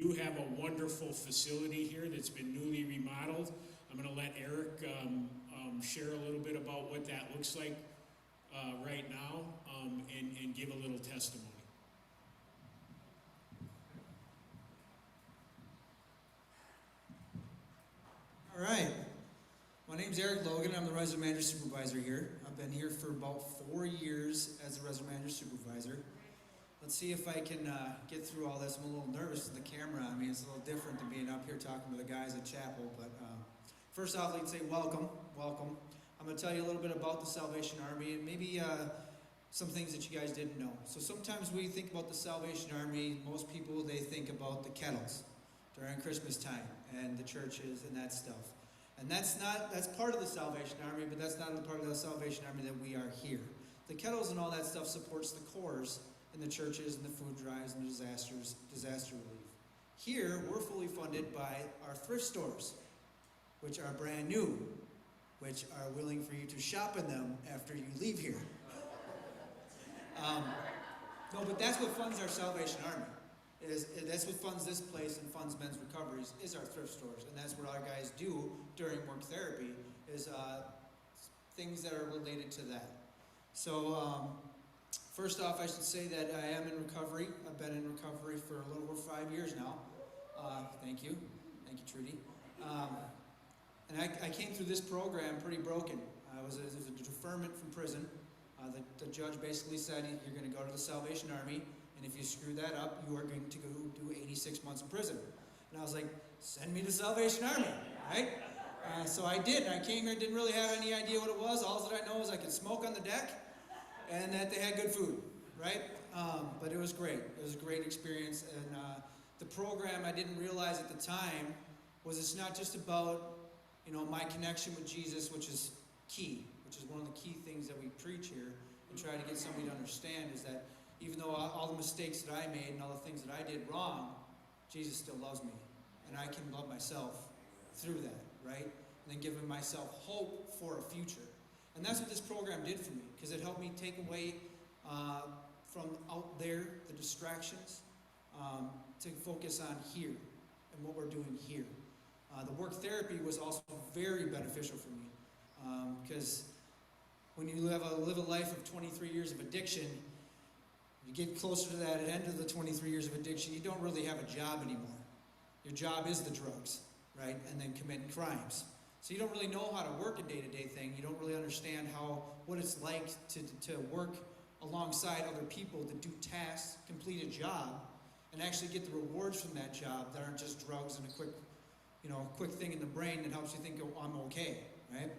do have a wonderful facility here that's been newly remodeled. I'm going to let Eric share a little bit about what that looks like right now and give a little testimony. All right. My name's Eric Logan. I'm the resident manager supervisor here. I've been here for about 4 years as a resident manager supervisor. Let's see if I can get through all this. I'm a little nervous with the camera. I mean, it's a little different than being up here talking to the guys at chapel. But first off, I'd say welcome. I'm going to tell you a little bit about the Salvation Army and maybe some things that you guys didn't know. So sometimes we think about the Salvation Army, most people, they think about the kettles during Christmas time and the churches and that stuff. And that's part of the Salvation Army, but that's not a part of the Salvation Army that we are here. The kettles and all that stuff supports the cores in the churches and the food drives and the disaster relief. Here, we're fully funded by our thrift stores, which are brand new, which are willing for you to shop in them after you leave here. No, but that's what funds our Salvation Army. That's what funds this place and funds men's recoveries is our thrift stores. And that's what our guys do during work therapy is things that are related to that. So first off, I should say that I am in recovery. I've been in recovery for a little over 5 years now. Thank you. Thank you, Trudy. And I came through this program pretty broken. It was a deferment from prison. The judge basically said, you're going to go to the Salvation Army, and if you screw that up, you are going to go do 86 months in prison. And I was like, send me to Salvation Army, right? So I did. I came here, didn't really have any idea what it was. All that I know is I could smoke on the deck, and that they had good food, right? But it was great. It was a great experience. And the program, I didn't realize at the time, was it's not just about, my connection with Jesus, which is key, which is one of the key things that we preach here and try to get somebody to understand is that even though all the mistakes that I made and all the things that I did wrong, Jesus still loves me. And I can love myself through that, right? And then giving myself hope for a future. And that's what this program did for me, because it helped me take away from out there, the distractions, to focus on here and what we're doing here. The work therapy was also very beneficial for me, because when you live a life of 23 years of addiction, you get closer to that end of the 23 years of addiction, you don't really have a job anymore. Your job is the drugs, right? And then committing crimes. So you don't really know how to work a day-to-day thing. You don't really understand what it's like to work alongside other people to do tasks, complete a job, and actually get the rewards from that job that aren't just drugs and a quick thing in the brain that helps you think, oh, I'm okay, right?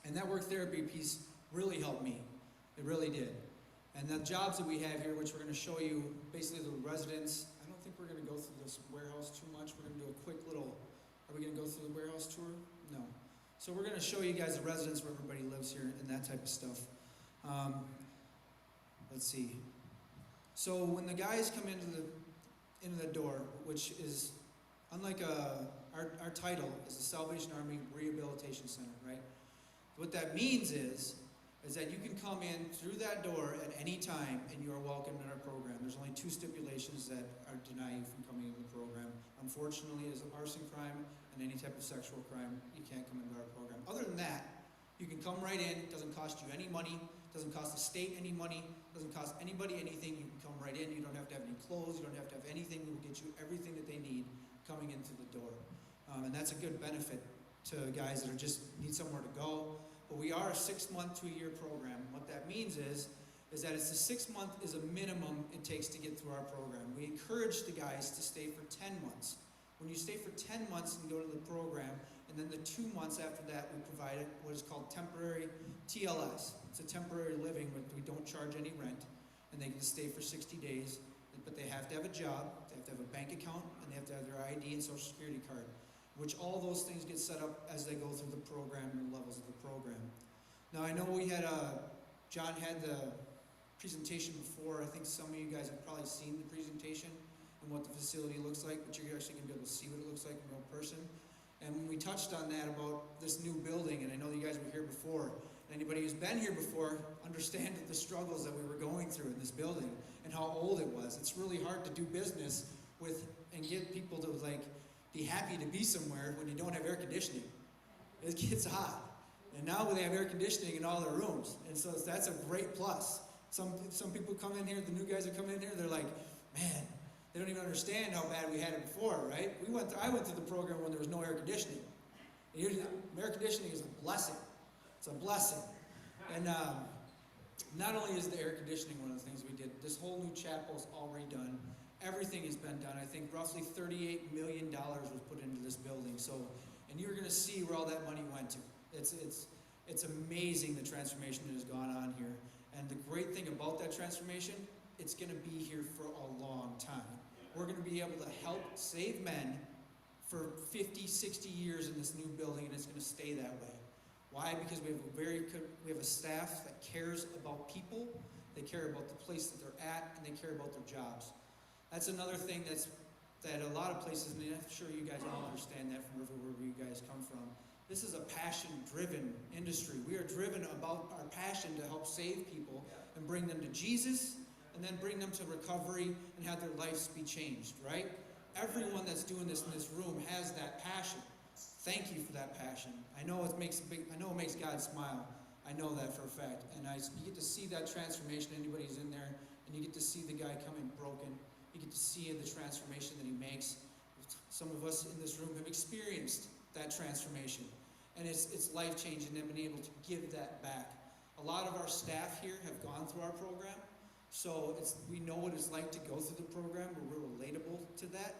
And that work therapy piece really helped me. It really did. And the jobs that we have here, which we're going to show you, basically the residents. I don't think we're going to go through this warehouse too much. We're going to do a quick little, are we going to go through the warehouse tour? No. So we're going to show you guys the residents where everybody lives here and that type of stuff. Let's see. So when the guys come into the door, which is, unlike our title is the Salvation Army Rehabilitation Center, right? What that means is that you can come in through that door at any time and you are welcome in our program. There's only 2 stipulations that deny you from coming into the program. Unfortunately, is an arson crime and any type of sexual crime, you can't come into our program. Other than that, you can come right in. It doesn't cost you any money. It doesn't cost the state any money. It doesn't cost anybody anything. You can come right in. You don't have to have any clothes. You don't have to have anything. We will get you everything that they need coming into the door. And that's a good benefit to guys that just need somewhere to go. But we are a 6-month to a year program. What that means is that it's a 6 month is a minimum it takes to get through our program. We encourage the guys to stay for 10 months. When you stay for 10 months and go to the program, and then the 2 months after that, we provide what is called temporary TLS. It's a temporary living, but we don't charge any rent, and they can stay for 60 days. But they have to have a job, they have to have a bank account, and they have to have their ID and social security card, which all those things get set up as they go through the program and the levels of the program. Now, I know we had, John had the presentation before. I think some of you guys have probably seen the presentation and what the facility looks like, but you're actually going to be able to see what it looks like in real person. And when we touched on that about this new building, and I know that you guys were here before, and anybody who's been here before understands the struggles that we were going through in this building and how old it was. It's really hard to do business and get people to like be happy to be somewhere when you don't have air conditioning. It gets hot. And now they have air conditioning in all their rooms. And so that's a great plus. Some people come in here, the new guys that come in here, they're like, man, they don't even understand how bad we had it before, right? I went through the program when there was no air conditioning. And air conditioning is a blessing. It's a blessing. And not only is the air conditioning one of the things we did, this whole new chapel is already done. Everything has been done. I think roughly $38 million was put into this building. So, and you're going to see where all that money went to. It's amazing the transformation that has gone on here. And the great thing about that transformation, it's going to be here for a long time. We're going to be able to help save men for 50, 60 years in this new building, and it's going to stay that way. Why? Because we have a staff that cares about people, they care about the place that they're at, and they care about their jobs. That's another thing that a lot of places, and I'm sure you guys all understand that from wherever you guys come from. This is a passion-driven industry. We are driven about our passion to help save people and bring them to Jesus, and then bring them to recovery and have their lives be changed, right? Everyone that's doing this in this room has that passion. Thank you for that passion. I know it makes God smile. I know that for a fact. And you get to see that transformation. Anybody who's in there, and you get to see the guy coming broken. You get to see the transformation that he makes. Some of us in this room have experienced that transformation. And it's life-changing and being able to give that back. A lot of our staff here have gone through our program. So we know what it's like to go through the program. We're relatable to that.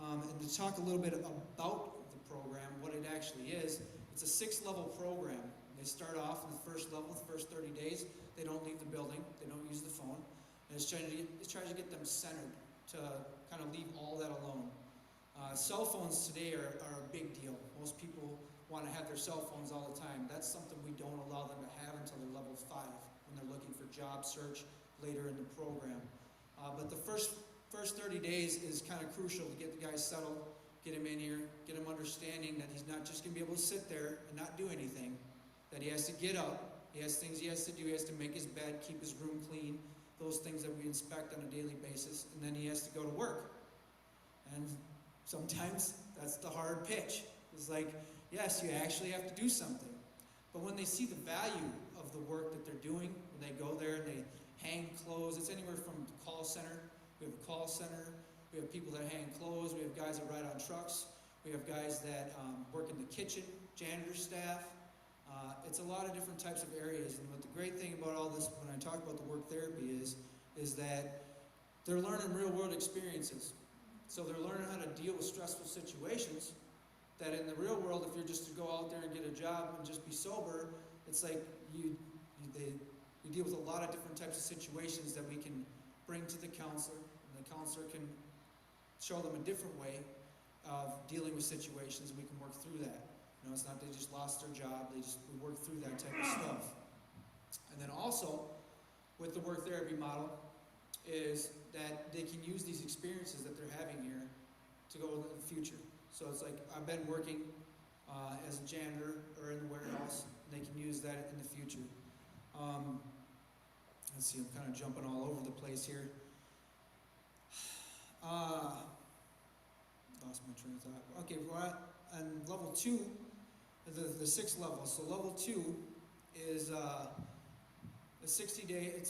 And to talk a little bit about the program, what it actually is, it's a 6-level program. They start off in the first level, the first 30 days. They don't leave the building. They don't use the phone. And it's trying to get them centered, to kind of leave all that alone. Cell phones today are a big deal. Most people want to have their cell phones all the time. That's something we don't allow them to have until they're level 5, when they're looking for job search later in the program. But the first 30 days is kind of crucial to get the guy settled, get him in here, get him understanding that he's not just going to be able to sit there and not do anything, that he has to get up, he has things he has to do, he has to make his bed, keep his room clean, those things that we inspect on a daily basis, and then he has to go to work. And sometimes that's the hard pitch. It's like, yes, you actually have to do something. But when they see the value of the work that they're doing, when they go there and they hang clothes, it's anywhere from the call center. We have a call center. We have people that hang clothes. We have guys that ride on trucks. We have guys that work in the kitchen, janitor staff. It's a lot of different types of areas. And what the great thing about all this, when I talk about the work therapy, is that they're learning real-world experiences. So they're learning how to deal with stressful situations that in the real world, if you're just to go out there and get a job and just be sober, it's like we deal with a lot of different types of situations that we can bring to the counselor, and the counselor can show them a different way of dealing with situations, and we can work through that. You know, it's not they just lost their job, we work through that type of stuff. And then also, with the work therapy model, is that they can use these experiences that they're having here to go into the future. So it's like, I've been working as a janitor or in the warehouse, and they can use that in the future. Let's see, I'm kind of jumping all over the place here. Lost my train of thought. Okay, we're on level 2, the 6th level. So level 2 is a 60-day,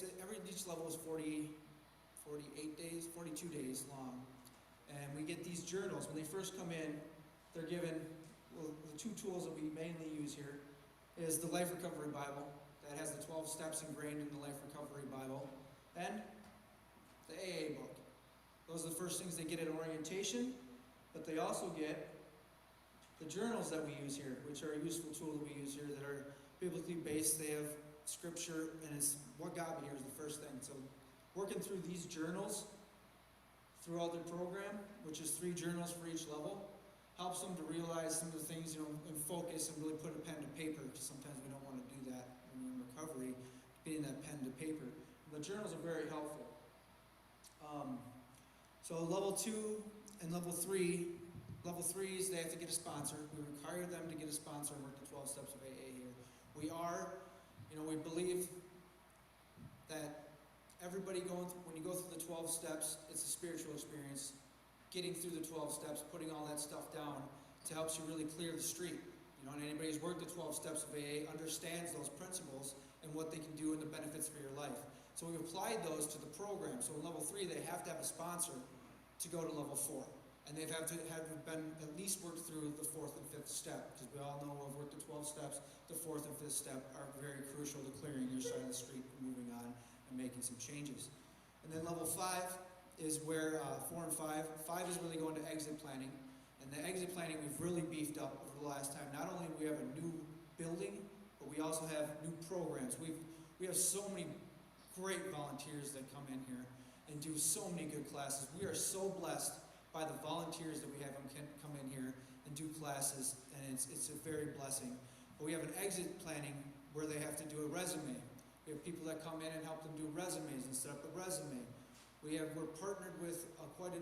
each level is 48 days, 42 days long. And we get these journals. When they first come in, they're given, the 2 tools that we mainly use here is the Life Recovery Bible. That has the 12 steps ingrained in the Life Recovery Bible. And the AA book. Those are the first things they get at orientation, but they also get the journals that we use here, which are a useful tool that we use here that are biblically based. They have scripture, and it's what got me here is the first thing. So working through these journals throughout their program, which is 3 journals for each level, helps them to realize some of the things, and focus and really put a pen to paper, because sometimes we don't want to do that when we're in recovery, getting that pen to paper. The journals are very helpful. So level 2 and level 3, level 3 is they have to get a sponsor. We require them to get a sponsor and work the 12 steps of AA here. We believe that everybody when you go through the 12 steps, it's a spiritual experience. getting through the 12 steps, putting all that stuff down to help you really clear the street. You know, and anybody who's worked the 12 steps of AA understands those principles and what they can do and the benefits for your life. So we've applied those to the program. So in level 3, they have to have a sponsor to go to level 4. And they've have been at least worked through the 4th and 5th step, because we all know we've worked the 12 steps. The 4th and 5th step are very crucial to clearing your side of the street and moving on and making some changes. And then level 5 is where 4 and 5. 5 is really going to exit planning. And the exit planning we've really beefed up over the last time. Not only do we have a new building, but we also have new programs. We have so many great volunteers that come in here and do so many good classes. We are so blessed by the volunteers that we have them come in here and do classes, and it's a very blessing. But we have an exit planning where they have to do a resume. We have people that come in and help them do resumes and set up a resume. We're partnered with quite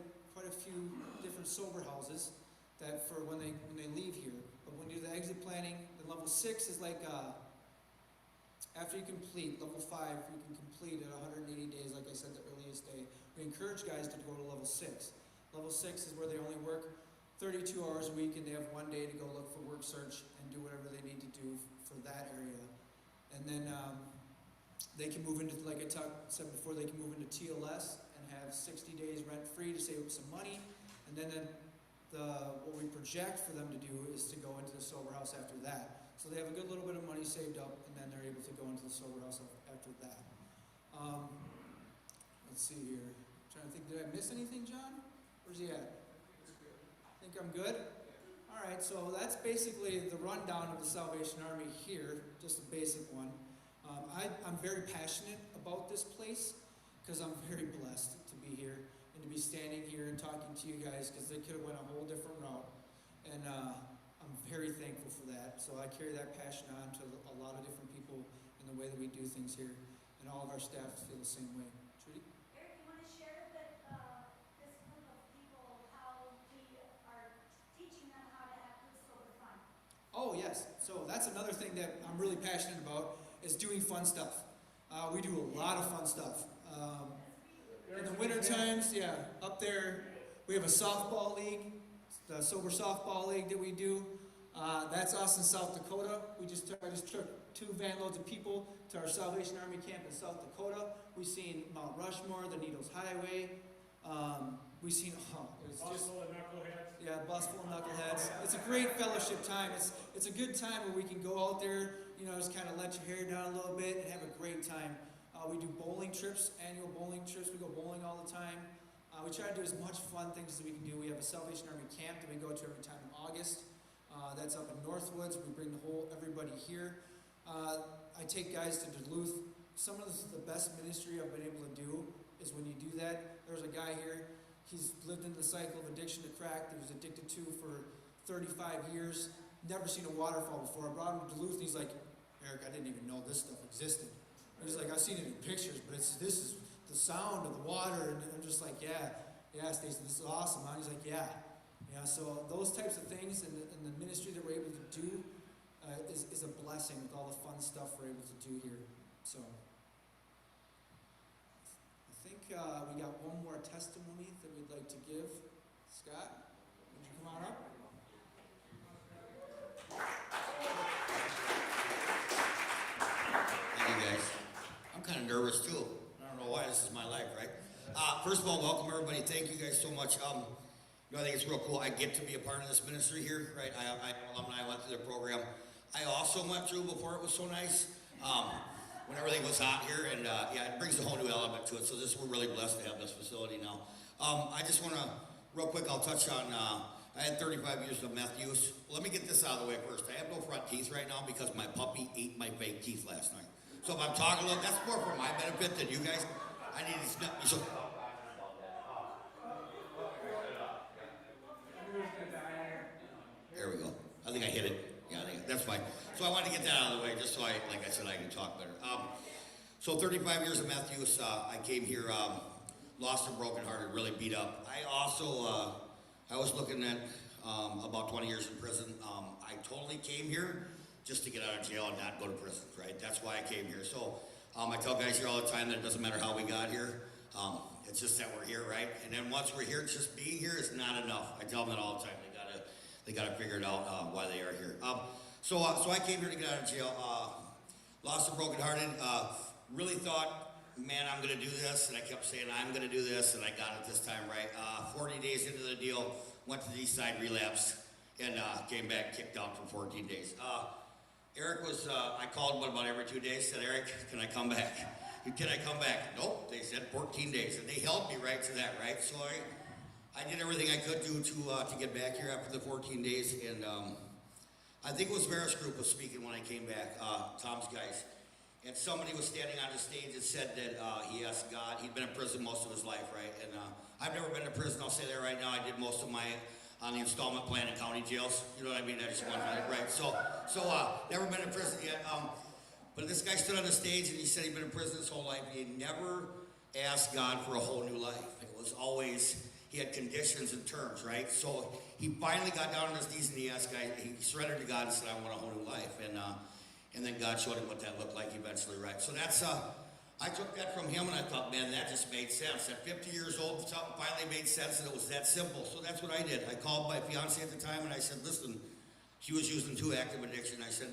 a few different sober houses that for when they leave here. But when you do the exit planning, the level 6 is like after you complete level 5, you can complete at 180 days, like I said, the earliest day. We encourage guys to go to level 6. Level 6 is where they only work 32 hours a week and they have 1 day to go look for work search and do whatever they need to do for that area. And then they can move into, like I said before, they can move into TLS and have 60 days rent-free to save up some money. And then what we project for them to do is to go into the sober house after that. So they have a good little bit of money saved up, and then they're able to go into the sober house after that. Let's see here. I'm trying to think, did I miss anything, John? Where's he at? Think I'm good? All right, so that's basically the rundown of the Salvation Army here, just a basic one. I'm very passionate about this place because I'm very blessed to be here and to be standing here and talking to you guys, because they could have went a whole different route. And I'm very thankful for that. So I carry that passion on to a lot of different people in the way that we do things here. And all of our staff feel the same way. Trudy? Eric, you want to share with this group of people how we are teaching them how to have good sober fun? Oh, yes. So that's another thing that I'm really passionate about, is doing fun stuff. We do a lot of fun stuff. In the winter times, up there, we have a softball league, the Sober Softball League that we do. That's us in South Dakota. I just took 2 van loads of people to our Salvation Army camp in South Dakota. We've seen Mount Rushmore, the Needles Highway. We've seen, Busful of knuckleheads. yeah, Busful of Knuckleheads. It's a great fellowship time. It's a good time where we can go out there, just kind of let your hair down a little bit and have a great time. We do bowling trips, annual bowling trips. We go bowling all the time. We try to do as much fun things as we can do. We have a Salvation Army camp that we go to every time in August. That's up in Northwoods. We bring everybody here. I take guys to Duluth. Some of the best ministry I've been able to do is when you do that. There's a guy here. He's lived in the cycle of addiction to crack that he was addicted to for 35 years. Never seen a waterfall before. I brought him to Duluth, and he's like, Eric, I didn't even know this stuff existed. He's like, I've seen it in pictures, but this is the sound of the water. And I'm just like, yeah, Stacey, this is awesome, man. He's like, yeah. So those types of things and the ministry that we're able to do is a blessing with all the fun stuff we're able to do here. So I think we got one more testimony that we'd like to give. Scott, would you come on up? Thank you, guys. I'm kind of nervous too. I don't know why. This is my life, right? First of all, welcome everybody. Thank you guys so much. I think it's real cool. I get to be a part of this ministry here, right? I alumni went through the program. I also went through before it was so nice. When everything was hot here, and it brings a whole new element to it. So we're really blessed to have this facility now. I just want to, real quick, I'll touch on. I had 35 years of meth use. Let me get this out of the way first. I have no front teeth right now because my puppy ate my fake teeth last night. So if I'm talking a little, that's more for my benefit than you guys. I need to snap. So. There we go. I think I hit it. Yeah, that's fine. So I wanted to get that out of the way just so like I said, I can talk better. So 35 years of meth use. I came here, lost and brokenhearted, really beat up. I also, I was looking at about 20 years in prison. I totally came here just to get out of jail and not go to prison, right? That's why I came here. So I tell guys here all the time that it doesn't matter how we got here. It's just that we're here, right? And then once we're here, just being here is not enough. I tell them that all the time. They gotta figure it out why they are here. So I came here to get out of jail. Lost a brokenhearted. Really thought, man, I'm gonna do this, and I kept saying I'm gonna do this, and I got it this time, right? 40 days into the deal, went to the east side, relapsed, and came back, kicked out for 14 days. Eric was, I called him about every 2 days, said, Eric, can I come back? Can I come back? Nope, they said 14 days, and they held me right to that, right? So I did everything I could do to get back here after the 14 days, and I think it was Veris Group was speaking when I came back, Tom's guys, and somebody was standing on the stage and said that he asked God, he'd been in prison most of his life, right? And I've never been to prison, I'll say that right now. I did most of my on the installment plan in county jails, you know what I mean? I just wanted to, right? So never been in prison yet. But this guy stood on the stage and he said he'd been in prison his whole life. He had never asked God for a whole new life. It was always, he had conditions and terms, right? So he finally got down on his knees and he asked God, he surrendered to God and said, I want a whole new life. And then God showed him what that looked like eventually, right? So that's, I took that from him and I thought, man, that just made sense. At 50 years old, something finally made sense and it was that simple. So that's what I did. I called my fiance at the time and I said, listen, she was using 2 active addiction. I said,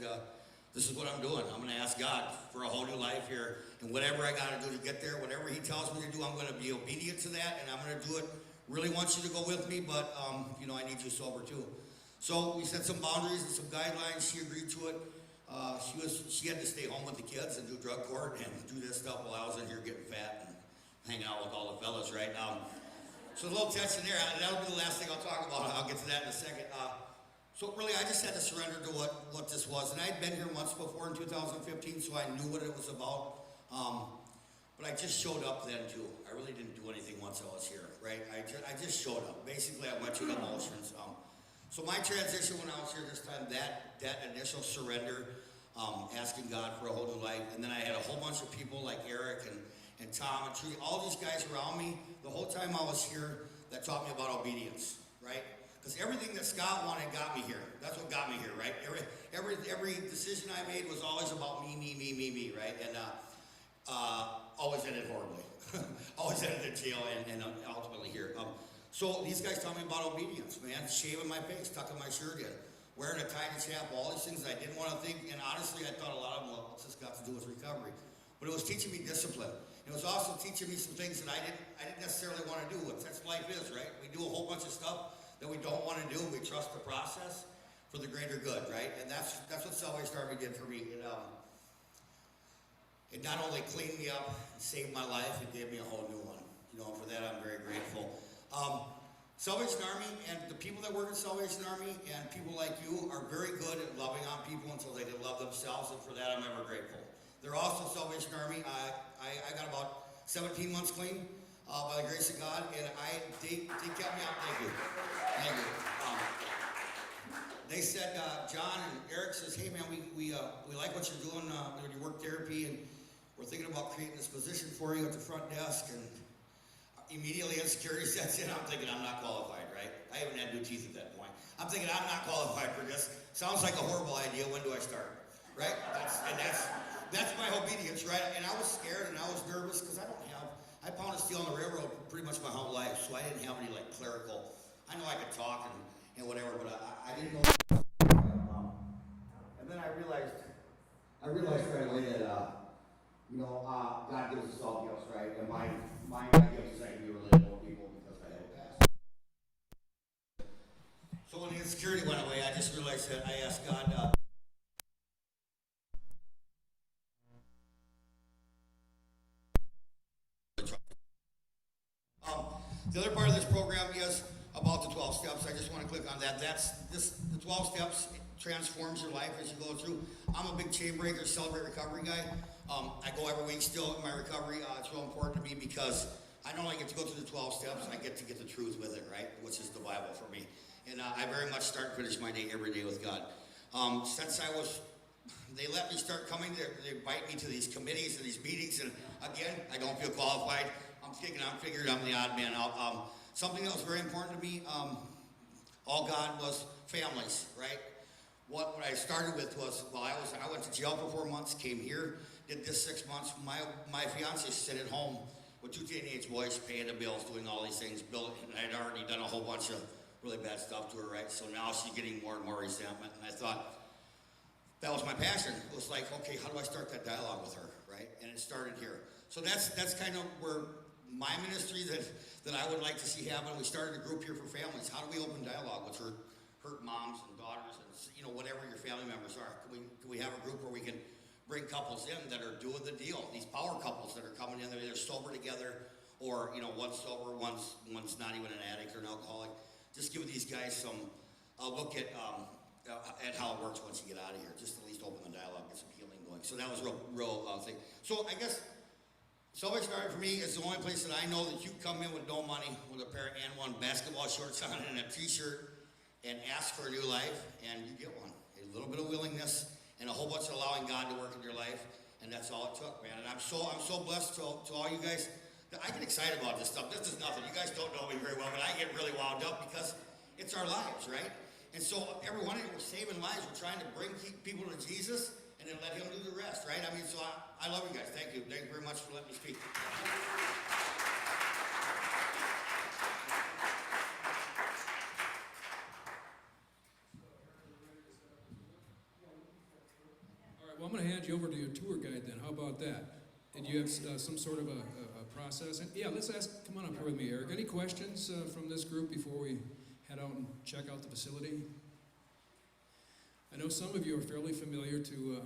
this is what I'm doing. I'm going to ask God for a whole new life here. And whatever I got to do to get there, whatever he tells me to do, I'm going to be obedient to that. And I'm going to do it. Really want you to go with me, but, you know, I need you sober too. So we set some boundaries and some guidelines. She agreed to it. She had to stay home with the kids and do drug court and do this stuff while I was in here getting fat and hanging out with all the fellas, right? So a little tension there. That'll be the last thing I'll talk about. I'll get to that in a second. So really, I just had to surrender to what this was. And I'd been here once before in 2015, so I knew what it was about. But I just showed up then too. I really didn't do anything once I was here, right? I just showed up. Basically, I went through the motions. So my transition when I was here this time, that initial surrender, asking God for a whole new life, and then I had a whole bunch of people like Eric and Tom and Trudy, all these guys around me the whole time I was here that taught me about obedience, right? Because everything that Scott wanted got me here. That's what got me here, right? Every decision I made was always about me, right? And always ended horribly. Always ended in jail and ultimately here. So these guys taught me about obedience, man. Shaving my face, tucking my shirt in, wearing a tie and chap, all these things that I didn't want to think. And honestly, I thought a lot of them, well, what's this got to do with recovery? But it was teaching me discipline. It was also teaching me some things that I didn't necessarily want to do. That's life is, right? We do a whole bunch of stuff that we don't want to do. We trust the process for the greater good, right? And that's what Salvation Army did for me. It not only cleaned me up and saved my life, it gave me a whole new one. You know, and for that I'm very grateful. Salvation Army and the people that work at Salvation Army and people like you are very good at loving on people until they can love themselves, and for that I'm ever grateful. They're also Salvation Army. I got about 17 months clean by the grace of God, and they kept me out. Thank you. They said, John and Eric says, hey man, we like what you're doing when you work therapy, and we're thinking about creating this position for you at the front desk. And immediately insecurity sets in. I'm thinking I'm not qualified, right? I haven't had new teeth at that point. I'm thinking I'm not qualified for this. Sounds like a horrible idea. When do I start? Right? That's my obedience, right? And I was scared and I was nervous because I pounded steel on the railroad pretty much my whole life, so I didn't have any like clerical. I know I could talk and whatever, but I didn't know. And then I realized right away that God gives us all gifts, right? And my gifts is I can be relatable to people because I have a past. So when the insecurity went away, I just realized that I asked God. The other part of this program is about the 12 steps. I just want to click on that. The 12 steps transforms your life as you go through. I'm a big chain breaker, celebrate recovery guy. I go every week still in my recovery. It's real important to me because I not only get to go through the 12 steps, I get to get the truth with it, right? Which is the Bible for me. And I very much start and finish my day every day with God. Since they let me start coming, they invite me to these committees and these meetings, and again, I don't feel qualified. I'm figuring I'm the odd man out. Something that was very important to me, all God was families, right? What I started with was, I went to jail for 4 months, came here, did this 6 months. My fiance sat at home with two teenage boys, paying the bills, doing all these things. Bill, and I'd already done a whole bunch of really bad stuff to her, right? So now she's getting more and more resentment, and I thought that was my passion. It was like, okay, how do I start that dialogue with her, right? And it started here. So that's kind of where my ministry that I would like to see happen. We started a group here for families. How do we open dialogue with hurt moms and daughters and, you know, whatever your family members are? Can we have a group where we can bring couples in that are doing the deal? These power couples that are coming in, they're either sober together or, you know, one's sober, one's not even an addict or an alcoholic. Just give these guys some look at how it works once you get out of here. Just at least open the dialogue, get some healing going. So that was real thing. So I guess Salvation Army for me is the only place that I know that you come in with no money, with a pair of N1 basketball shorts on and a t-shirt, and ask for a new life, and you get one. A little bit of willingness and a whole bunch of allowing God to work in your life, and that's all it took, man. And I'm so blessed to all you guys. I get excited about this stuff. This is nothing. You guys don't know me very well, but I get really wound up because it's our lives, right? And so every one of you, we're saving lives. We're trying to bring people to Jesus and then let him do the rest, right? I mean, so I love you guys. Thank you. Thank you very much for letting me speak. Well, I'm going to hand you over to your tour guide then. How about that? And you have some sort of a process. And yeah, let's ask, come on up here with me, Eric. Any questions from this group before we head out and check out the facility? I know some of you are fairly familiar to,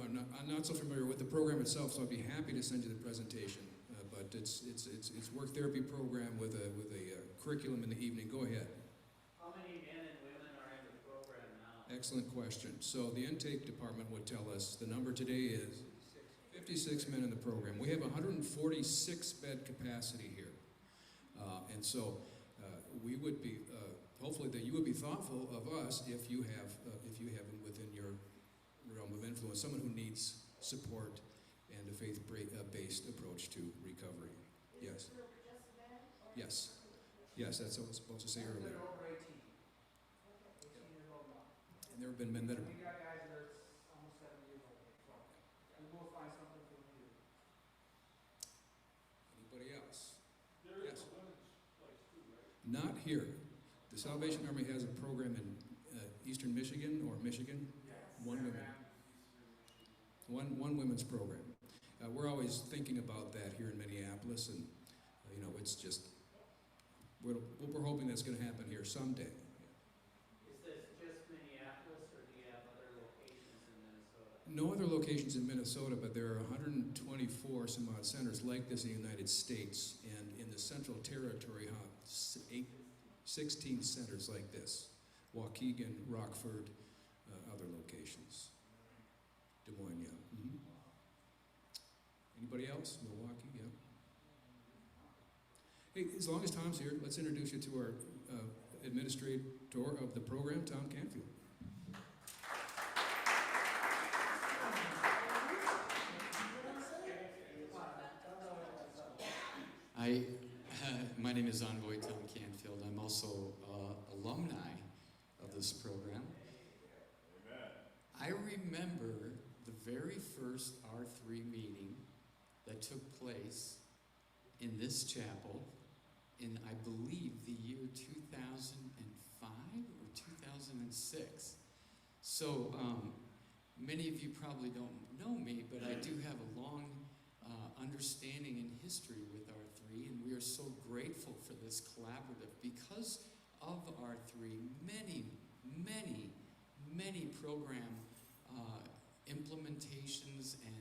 not so familiar with the program itself, so I'd be happy to send you the presentation. But it's work therapy program with a curriculum in the evening. Go ahead. How many men and women are in the program now? Excellent question. So the intake department would tell us the number today is 56 men in the program. We have 146 bed capacity here. And so we would be, hopefully that you would be thoughtful of us if you have within your realm of influence someone who needs support and a faith-based approach to recovery. Yes. Yes. Yes, that's what I was supposed to say earlier. Over 18. And there have been men that are... We got guys that are almost 7 years old. So we will find something for you. Anybody else? There is Yes. a women's place too, right? Not here. The Salvation Army has a program in eastern Michigan or Michigan. One women's program. We're always thinking about that here in Minneapolis, and you know, it's just we're hoping that's going to happen here someday. Is this just Minneapolis, or do you have other locations in Minnesota? No other locations in Minnesota, but there are 124 some odd centers like this in the United States, and in the Central Territory, 16 centers like this. Waukegan, Rockford, other locations. Des Moines, yeah. Mm-hmm. Anybody else? Milwaukee, yeah. Hey, as long as Tom's here, let's introduce you to our administrator of the program, Tom Canfield. My name is Envoy Tom Canfield. I'm also alumni of this program. I remember the very first R3 meeting that took place in this chapel in, I believe, the year 2005 or 2006. So many of you probably don't know me, but I do have a long understanding and history with R3, and we are so grateful for this collaborative. Because of R3, many program implementations and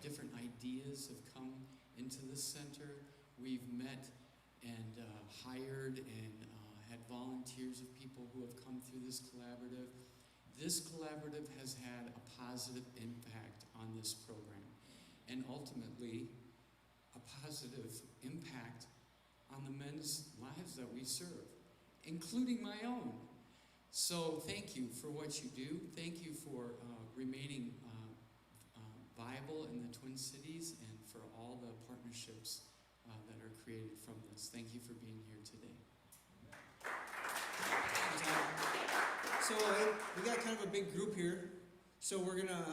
different ideas have come into this center. We've met and hired and had volunteers of people who have come through this collaborative. This collaborative has had a positive impact on this program, and ultimately a positive impact on the men's lives that we serve, including my own. So thank you for what you do. Thank you for remaining viable in the Twin Cities and for all the partnerships that are created from this. Thank you for being here today. So we got kind of a big group here. So we're gonna,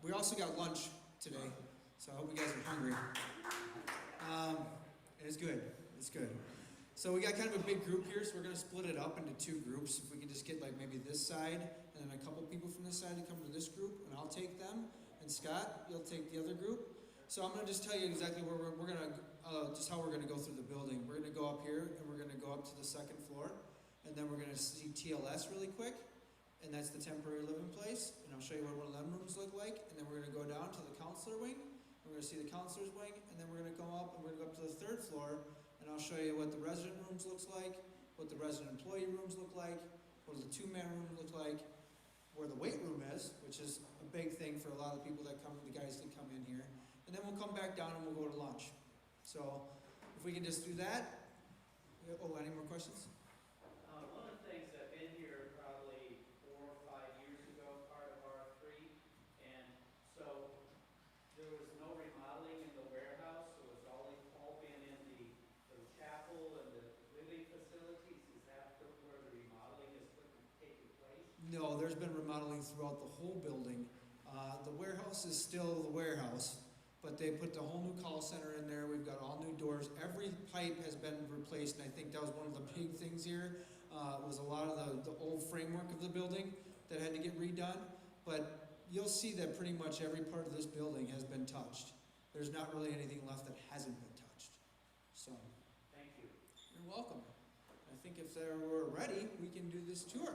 we also got lunch today. So I hope you guys are hungry. It's good. It's good. So we got kind of a big group here, so we're going to split it up into two groups. If we can just get like maybe this side and then a couple people from this side to come to this group, and I'll take them. And Scott, you'll take the other group. So I'm going to just tell you exactly where we're going to, just how we're going to go through the building. We're going to go up here, and we're going to go up to the second floor, and then we're going to see TLS really quick, and that's the temporary living place. And I'll show you what one of them rooms look like, and then we're going to go down to the counselor wing. We're going to see the counselor's wing, and then we're going to go up, and we're going to go up to the third floor, and I'll show you what the resident rooms looks like, what the resident employee rooms look like, what does the two-man room look like, where the weight room is, which is a big thing for a lot of the people that come, the guys that come in here. And then we'll come back down and we'll go to lunch. So if we can just do that. Oh, any more questions? One of the things, I've been here probably 4 or 5 years ago, part of R3, and so there was no remodeling in the warehouse, so it's all been in the chapel and the living facilities. Is that where the remodeling is taking place? No, there's been remodeling throughout the whole building. The warehouse is still the warehouse, but they put the whole new call center in there. We've got all new doors. Every pipe has been replaced, and I think that was one of the big things here. Was a lot of the old framework of the building that had to get redone. But you'll see that pretty much every part of this building has been touched. There's not really anything left that hasn't been touched. So, Thank you. you're welcome. I think if we're ready, we can do this tour.